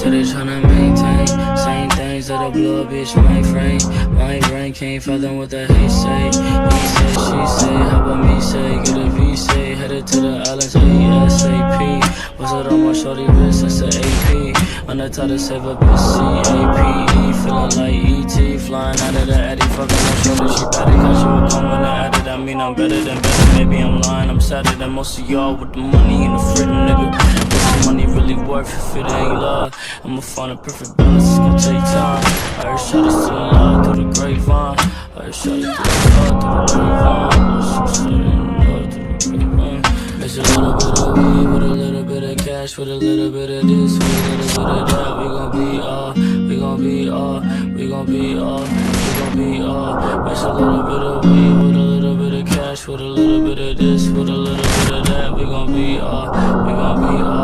said they tryna maintain same things that'll blow a bitch mainframe. My brain can't fathom what the hate say. He say, she say, how about me say? Get a V say, headed to the islands ASAP. What's it on my shorty wrist? That's the AP. On the top to save a bitch CAPE. Feeling like ET, flying out of the Addy. Fucking my shoulder, she better cause you a come when I added. I mean I'm better than better, maybe I'm lying. I'm sadder than most of y'all with the money and the freedom, nigga. What's the money really worth if it ain't love? I'ma find a perfect balance, it's gonna take time. I heard shot is still in love through the grapevine. I heard shot is still in love through the grapevine. Shot in love through the grapevine. It's a little bit of weed with a little bit of cash, with a little bit of this, with a little bit of that. We gon' be all, we gon' be all, we gon' be all, we gon' be all. It's a little bit of weed with a little bit of cash, with a little bit of this, with a little bit of that. We gon' be all, we gon' be all.